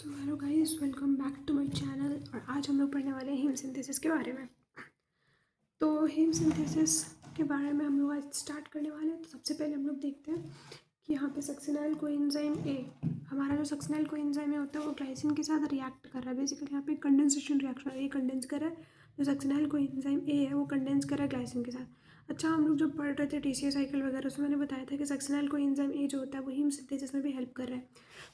So hello guys, welcome back to my channel. और आज हम लोग पढ़ने वाले हैं हीम सिंथेसिस के बारे में। तो हीम सिंथेसिस के बारे में हम लोग आज स्टार्ट करने वाले हैं। तो सबसे पहले हम लोग देखते हैं कि यहाँ पे सक्सिनाइल कोएंजाइम ए, हमारा जो सक्सिनाइल कोएंजाइम ए होता है वो ग्लाइसिन के साथ रिएक्ट कर रहा है। बेसिकली यहाँ पे कंडेंसेशन रिएक्शन, ये कंडेंस कर रहा है। जो सक्सिनाइल कोएंजाइम ए है वो कंडेंस कर रहा है ग्लाइसिन के साथ। अच्छा, हम लोग जब पढ़ रहे थे टीसीए साइकिल वगैरह, उसमें मैंने बताया था कि सक्सिनाइल कोएंजाइम ए जो होता है वो हीम सिंथेसिस में भी हेल्प कर रहा है।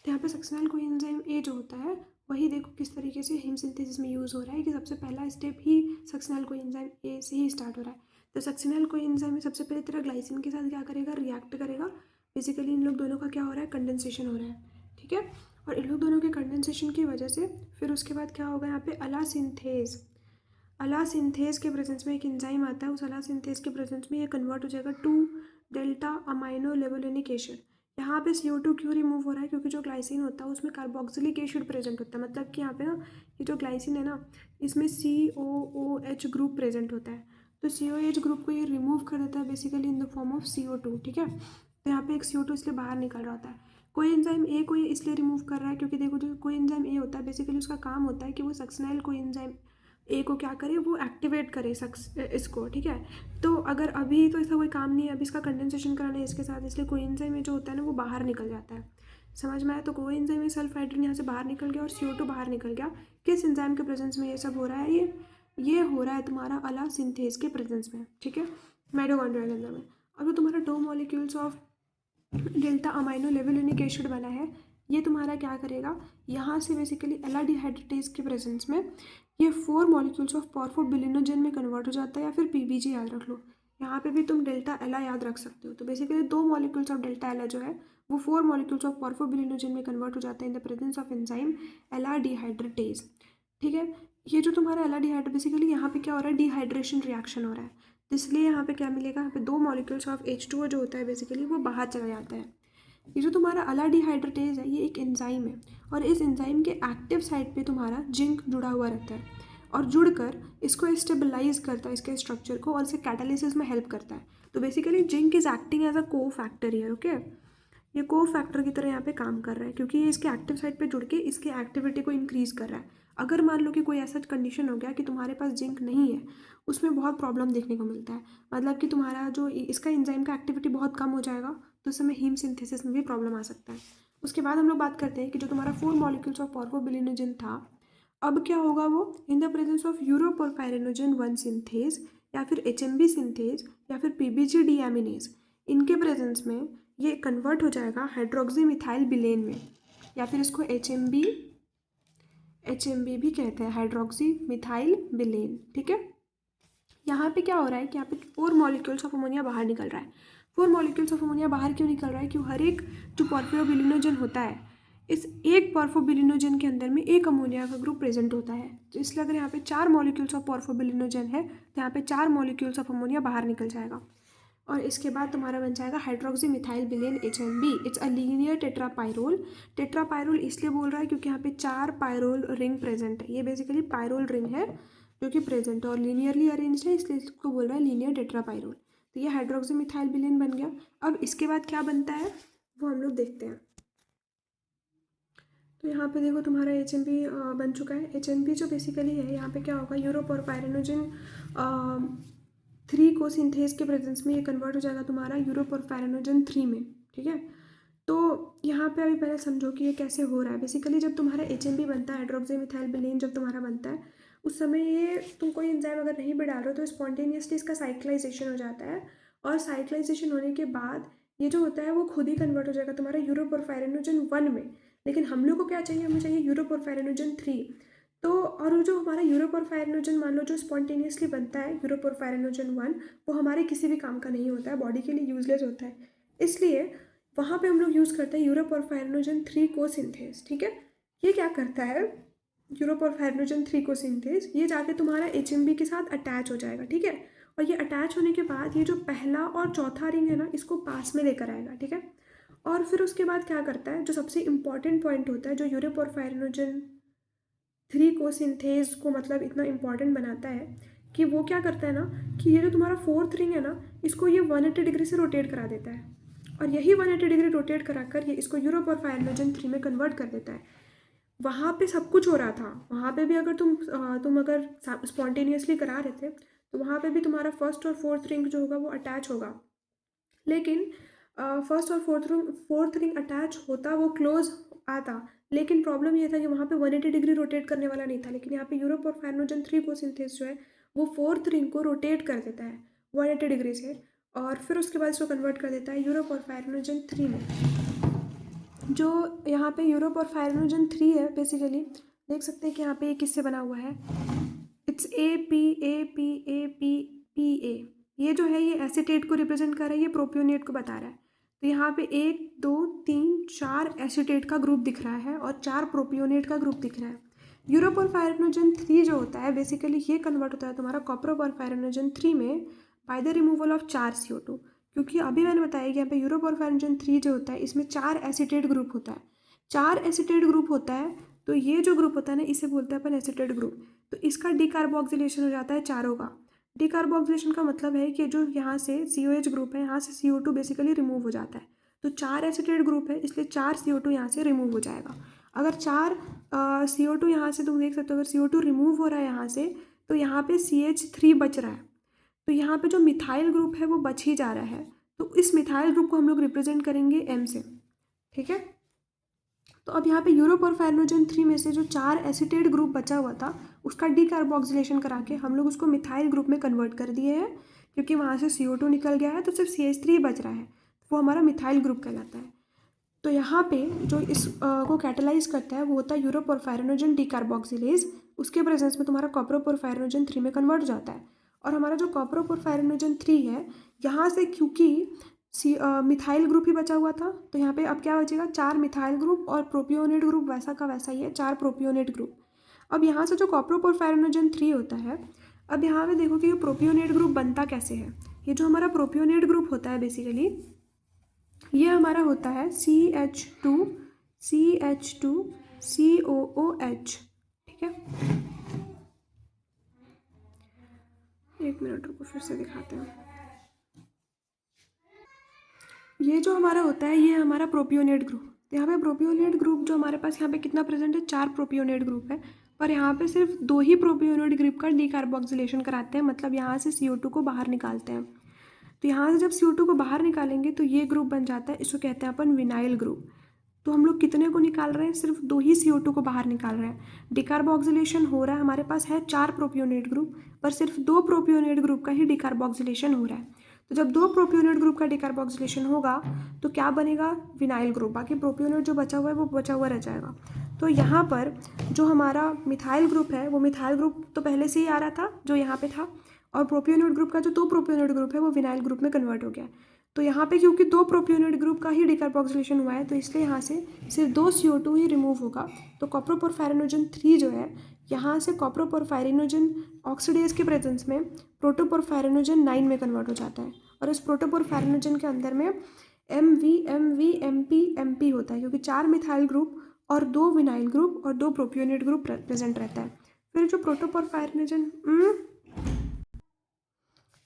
तो यहाँ पे सक्सिनाइल कोएंजाइम ए जो होता है वही देखो किस तरीके से हीम सिंथेसिस में यूज़ हो रहा है कि सबसे पहला step he succinyl coenzyme A से ही स्टार्ट हो रहा है। तो सक्सिनाइल कोएंजाइम में सबसे पहले तेरा ग्लाइसिन के साथ क्या करेगा, रिएक्ट करेगा। बेसिकली इन लोग दोनों का क्या हो रहा है, कंडेंसेशन हो रहा है, ठीक है। और इन लोग दोनों के कंडेंसेशन की वजह से फिर उसके बाद क्या होगा, यहाँ पे अला सिंथेज के प्रेजेंस में एक एंजाइम आता है। उस अला सिंथेज के प्रेजेंस में ये कन्वर्ट हो जाएगा to delta amino levulinic acid. यहाँ पे CO2 क्यों रिमूव हो रहा है, क्योंकि जो ग्लाइसिन होता है उसमें कार्बोक्सिलिक एसिड प्रेजेंट होता है। मतलब कि यहाँ पे ना ये जो ग्लाइसिन है ना, इसमें COOH ग्रुप प्रेजेंट होता है। तो COOH ग्रुप को ये रिमूव कर देता है basically in the form of CO2, ठीक है। तो यहाँ पे एक CO2 इसलिए बाहर निकल रहा होता है। कोएंजाइम ए को ये इसलिए रिमूव कर रहा है क्योंकि देखो जो कोएंजाइम ए होता है बेसिकली उसका काम होता है कि वो सक्सिनाइल कोएंजाइम ए को क्या करे, वो एक्टिवेट करे इसको, ठीक है। तो अगर अभी तो ऐसा कोई काम नहीं है, अभी इसका कंडेंसेशन कराना है इसके साथ, इसलिए कोएंजाइम में जो होता है ना वो बाहर निकल जाता है। समझ में आया? तो कोएंजाइम में सल्फाइड्रिन यहाँ से बाहर निकल गया और CO2 बाहर निकल गया। किस एंजाइम के प्रेजेंस में ये सब हो रहा है? ये हो रहा है तुम्हारा अला सिंथेज के प्रेजेंस में, ठीक है, माइटोकॉन्ड्रिया के अंदर में। अब तुम्हारा 2 molecules of delta amino levulinic acid बना है, ये तुम्हारा क्या करेगा, यहाँ से बेसिकली एल्डिहाइड्रेटेज के प्रेजेंस में ये 4 मॉलिक्यूल्स ऑफ पॉर्फोबिलिनोजेन में कन्वर्ट हो जाता है, या फिर PBG याद रख लो। यहाँ पे भी तुम डेल्टा एला याद रख सकते हो। तो बेसिकली 2 मॉलिक्यूल्स ऑफ डेल्टा एला जो है वो 4 मॉलिक्यूल्स ऑफ पॉर्फोबिलिनोजेन में कन्वर्ट हो जाता है in the presence of enzyme aldehydratase, ठीक है। ये जो तुम्हारा एल्डिहाइड बेसिकली यहाँ पे क्या हो रहा है, डिहाइड्रेशन रिएक्शन हो रहा है। तो इसलिए यहाँ पे क्या मिलेगा, यहाँ पे 2 मॉलिक्यूल्स ऑफ H2O जो होता है बेसिकली वो बाहर चला जाता है। ये जो तुम्हारा एल्डिहाइड्रेटेज है ये एक एंजाइम है, और इस एंजाइम के एक्टिव साइट पे तुम्हारा जिंक जुड़ा हुआ रहता है, और जुड़कर इसको स्टेबलाइज करता है, इसके स्ट्रक्चर को, और इसे कैटालिसिस में हेल्प करता है। तो basically zinc is acting as a cofactor here, okay. ये को फैक्टर की तरह यहाँ पे काम कर रहा है क्योंकि ये इसके एक्टिव साइट पे जुड़ के इसकी एक्टिविटी को इंक्रीज कर रहा है। अगर मान लो कि कोई ऐसा कंडीशन हो गया कि तुम्हारे पास जिंक नहीं है, उसमें बहुत प्रॉब्लम देखने को मिलता है। मतलब कि तुम्हारा जो इसका एंजाइम का एक्टिविटी बहुत कम हो जाएगा, तो उस समय हीम सिंथेसिस में भी प्रॉब्लम आ सकता है। उसके बाद हम लोग बात करते हैं कि जो तुम्हारा 4 मॉलिक्यूल्स ऑफ पॉर्फोबिलिनोजेन था, अब क्या होगा, वो in the presence of uroporphyrinogen 1 synthase, या फिर HMB सिंथेज, या फिर PBG डीएमिनेज, इनके प्रेजेंस में ये कन्वर्ट हो जाएगा हाइड्रोक्सी मिथाइल बिलेन में, या फिर इसको HMB भी कहते हैं, हाइड्रोक्सी मिथाइल बिलेन, ठीक है। यहाँ पे क्या हो रहा है कि यहाँ पे 4 मॉलिक्यूल्स ऑफ अमोनिया बाहर निकल रहा है। 4 मॉलिक्यूल्स ऑफ अमोनिया बाहर क्यों निकल रहा है, क्यों, हर एक जो पॉर्फोबिलिनोजेन होता है, इस एक पॉर्फोबिलिनोजेन के अंदर में एक अमोनिया का ग्रुप प्रेजेंट होता है। तो इसलिए अगर यहाँ पे 4 मॉलिक्यूल्स ऑफ पॉर्फोबिलिनोजेन है तो यहाँ पे 4 मॉलिक्यूल्स ऑफ अमोनिया बाहर निकल जाएगा, और इसके बाद तुम्हारा बन जाएगा hydroxy methyl bilane HMB। It's a linear tetrapyrrole. Tetrapyrrole इसलिए बोल रहा है क्योंकि यहाँ पे 4 पायरोल रिंग प्रेजेंट है। ये बेसिकली पायरोल रिंग है जो कि प्रेजेंट है और लीनियरली अरेंज्ड है, इसलिए इसको बोल रहा है लीनियर टेट्रापायरोल। तो ये हाइड्रोक्सी मिथाइल बिलेन बन गया। अब इसके बाद क्या बनता है वो हम लोग देखते हैं। तो यहाँ पे देखो तुम्हारा HMB बन चुका है। HMB जो बेसिकली है, यहाँ पे क्या होगा, यूरोपोरफायरिनोजेन 3 को सिंथेज के प्रेजेंस में ये कन्वर्ट हो जाएगा तुम्हारा यूरोपोरफायरिनोजेन 3 में, ठीक है। तो यहाँ पे अभी पहले समझो कि ये कैसे हो रहा है। बेसिकली जब तुम्हारा HMB बनता है, हाइड्रोक्सी मिथाइल बिलेन जब तुम्हारा बनता है, उस समय ये तुम कोई एंजाइम अगर नहीं भी डाल रहे हो तो स्पॉन्टेनियसली इसका साइक्लाइजेशन हो जाता है, और साइक्लाइजेशन होने के बाद ये जो होता है वो खुद ही कन्वर्ट हो जाएगा तुम्हारा यूरोपोरफायरिनोजेन 1 में। लेकिन हम लोग को क्या चाहिए, हमें चाहिए यूरोपोरफायरिनोजेन 3। तो और वो जो हमारा यूरोपोरफायरिनोजेन मान लो जो स्पॉन्टेनियसली बनता है यूरोपोरफायरिनोजेन 1, वो हमारे किसी भी काम का नहीं होता है, बॉडी के लिए यूजलेस होता है। इसलिए वहाँ पे हम लोग यूज़ करते हैं यूरोपोरफायरिनोजेन 3 को सिंथेज, ठीक है। ये क्या करता है, यूरोपोरफायरिनोजेन 3 को सिंथेज, ये जाके तुम्हारा HMB के साथ अटैच हो जाएगा, ठीक है। और ये अटैच होने के बाद ये जो पहला और चौथा रिंग है ना, इसको पास में लेकर आएगा, ठीक है। और फिर उसके बाद क्या करता है, जो सबसे इंपॉर्टेंट पॉइंट होता है, जो यूरोपोरफायरिनोजेन 3 को सिंथेज को मतलब इतना इंपॉर्टेंट बनाता है, कि वो क्या करता है ना, कि ये जो तुम्हारा 4th रिंग है ना, इसको ये 180 डिग्री से रोटेट करा देता है, और यही 180 डिग्री रोटेट कराकर ये इसको यूरोपोरफायरिनोजेन 3 में कन्वर्ट कर देता है। वहाँ पे सब कुछ हो रहा था, वहाँ पे भी अगर तुम अगर स्पॉन्टेनियसली करा रहे थे तो वहाँ पे भी तुम्हारा फर्स्ट और फोर्थ रिंग जो होगा वो अटैच होगा। लेकिन फर्स्ट और फोर्थ रिंग अटैच होता, वो क्लोज आता, लेकिन प्रॉब्लम ये था कि वहाँ पे 180 डिग्री रोटेट करने वाला नहीं था। लेकिन यहाँ पे यूरोप और फाइनोजन 3 को सिंथेस जो है वो फोर्थ रिंग को रोटेट कर देता है 180 डिग्री से, और फिर उसके बाद इसको कन्वर्ट कर देता है यूरोप और फाइनोजन 3 में। जो यहाँ पे यूरोप और फाइनोजन 3 है बेसिकली, देख सकते हैं कि यहाँ पे ये किससे बना हुआ है। It's APAPAPPA। ये जो है ये एसीटेट को रिप्रेजेंट कर रहा है, ये प्रोपियोनेट को बता रहा है। तो यहाँ पे 1 2 3 4 एसीटेट का ग्रुप दिख रहा है और 4 प्रोपियोनेट का ग्रुप दिख रहा है। यूरोप और फाइनोजन 3 जो होता है बेसिकली ये कन्वर्ट होता है तुम्हारा कॉपर और फाइनोजन 3 में by the removal of 4 CO2। क्योंकि अभी मैंने बताया कि यहाँ पे यूरोप और फाइनोजन 3 जो होता है इसमें 4 एसीटेट ग्रुप होता है। 4 एसीटेट ग्रुप होता है, तो ये जो ग्रुप होता है ना इसे बोलते हैं अपन एसीटेट ग्रुप। तो इसका डिकार्बोक्सिलेशन हो जाता है चारों का। डिकार्बोक्सिलेशन का मतलब है कि जो यहाँ से COH ग्रुप है, यहाँ से CO2 बेसिकली रिमूव हो जाता है। तो 4 एसीटेट ग्रुप है इसलिए 4 CO2 यहाँ से रिमूव हो जाएगा। अगर 4 CO2 यहाँ से तुम देख सकते हो, अगर CO2 रिमूव हो रहा है यहाँ से, तो यहाँ पे CH3 बच रहा है। तो यहाँ पे जो मिथाइल ग्रुप है वो बच ही जा रहा है। तो इस मिथाइल ग्रुप को हम लोग रिप्रेजेंट करेंगे M से, ठीक है। तो अब यहाँ पे यूरोप और फाइनोजन 3 में से जो 4 एसीटेट ग्रुप बचा हुआ था उसका डिकार्बोक्सिलेशन करा के हम लोग उसको मिथाइल ग्रुप में कन्वर्ट कर दिए हैं। क्योंकि वहाँ से CO2 निकल गया है तो सिर्फ CH3 बच रहा है, वो हमारा मिथाइल ग्रुप कहलाता है। तो यहाँ पे जो इस को कैटेलाइज करता है वो होता है यूरोप और फाइनोजन डिकार्बोक्सिलेज। उसके प्रेजेंस में तुम्हारा कॉपर और फाइनोजन 3 में कन्वर्ट हो जाता है। और हमारा जो कॉपर और फाइनोजन 3 है, यहाँ से क्योंकि मिथाइल ग्रुप ही बचा हुआ था, तो यहाँ पे अब क्या बचेगा, 4 मिथाइल ग्रुप और प्रोपियोनेट ग्रुप वैसा का वैसा ही है, 4 प्रोपियोनेट ग्रुप। अब यहाँ से जो कॉपर और फाइनोजन 3 होता है, अब यहाँ पे देखो कि ये प्रोपियोनेट ग्रुप बनता कैसे है। ये जो हमारा प्रोपियोनेट ग्रुप होता है बेसिकली ये हमारा होता है CH2 CH2 COOH, ठीक है। एक मिनट रुको फिर से दिखाते हैं। ये जो हमारा होता है ये हमारा प्रोपियोनेट ग्रुप। तो यहाँ पे प्रोपियोनेट ग्रुप जो हमारे पास यहाँ पे कितना प्रेजेंट है, 4 प्रोपियोनेट ग्रुप है। पर यहाँ पे सिर्फ 2 ही प्रोपियोनेट ग्रुप का डिकार्बोक्सिलेशन कराते हैं, मतलब यहाँ से CO2 को बाहर निकालते हैं। तो यहाँ से जब CO2 को बाहर निकालेंगे तो ये ग्रुप बन जाता है, इसको कहते हैं अपन विनाइल ग्रुप। तो हम लोग कितने को निकाल रहे हैं, सिर्फ 2 ही CO2 को बाहर निकाल रहे हैं। डिकार्बोक्सिलेशन हो रहा है, हमारे पास है 4 प्रोपियोनेट ग्रुप पर सिर्फ 2 प्रोपियोनेट ग्रुप का ही डिकार्बोक्सिलेशन हो रहा है। तो जब 2 प्रोपियोनेट ग्रुप का डिकार्बोक्सिलेशन होगा तो क्या बनेगा, विनाइल ग्रुप। बाकी प्रोपियोनेट जो बचा हुआ है वो बचा हुआ रह जाएगा। तो यहाँ पर जो हमारा मिथाइल ग्रुप है वो मिथाइल ग्रुप तो पहले से ही आ रहा था जो यहाँ पे था, और प्रोपियोनेट ग्रुप का जो 2 प्रोपियोनेट ग्रुप है वो विनाइल ग्रुप में कन्वर्ट हो गया। तो यहाँ पे क्योंकि 2 प्रोपियोनेट ग्रुप का ही डिकार्बोक्सिलेशन हुआ है तो इसलिए यहाँ से सिर्फ 2 CO2 ही रिमूव होगा। तो कॉप्रोपोरफायरिनोजन 3 जो है, यहाँ से कॉप्रोपोरफायरिनोजन ऑक्सीडेज के प्रेजेंस में प्रोटोपोरफायरिनोजन 9 में कन्वर्ट हो जाता है। और इस प्रोटोपोरफायरिनोजन के अंदर में MV होता है, क्योंकि 4 मिथाइल ग्रुप और 2 विनाइल ग्रुप और 2 प्रोपियोनेट ग्रुप प्रेजेंट रहता है। फिर जो प्रोटोपोरफायरिनोजन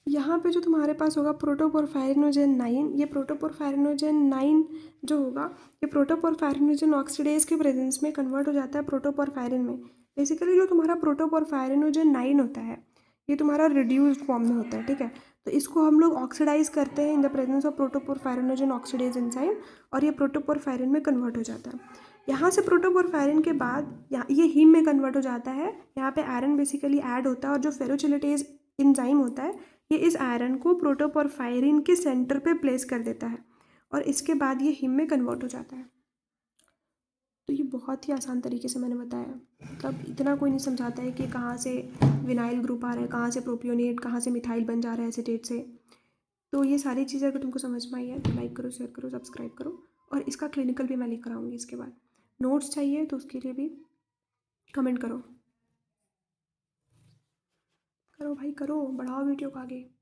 यहाँ पे जो तुम्हारे पास होगा प्रोटोपोरफायरिनोजन 9, ये प्रोटोपोरफायरिनोजन 9 जो होगा ये प्रोटोपोरफायरिनोजन ऑक्सीडेज के प्रेजेंस में कन्वर्ट हो जाता है प्रोटोपोरफायरिन में। बेसिकली जो तुम्हारा प्रोटोपोरफायरिनोजन 9 होता है ये तुम्हारा रिड्यूस्ड फॉर्म में होता है, ठीक है। तो इसको हम लोग ऑक्सीडाइज करते हैं in the presence of protoporphyrinogen oxidase enzyme और ये प्रोटोपोरफायरिन में कन्वर्ट हो जाता है। यहाँ से प्रोटोपोरफायरिन के बाद ये हीम में कन्वर्ट हो जाता है। यहाँ पे आयरन बेसिकली ऐड होता है और जो फेरोचिलेटेज एंजाइम होता है ये इस आयरन को प्रोटोपोरफायरिन के सेंटर पे प्लेस कर देता है और इसके बाद ये हीम में कन्वर्ट हो जाता है। तो ये बहुत ही आसान तरीके से मैंने बताया, मतलब इतना कोई नहीं समझाता है कि कहाँ से विनाइल ग्रुप आ रहा है, कहाँ से प्रोपियोनेट, कहाँ से मिथाइल बन जा रहा है एसीटेट से। तो ये सारी चीज़ें अगर तुमको समझ में आई है तो लाइक करो, शेयर करो, सब्सक्राइब करो। और इसका क्लिनिकल भी मैं लेकर आऊँगी इसके बाद। नोट्स चाहिए तो उसके लिए भी कमेंट करो। करो भाई करो, बढ़ाओ वीडियो को आगे।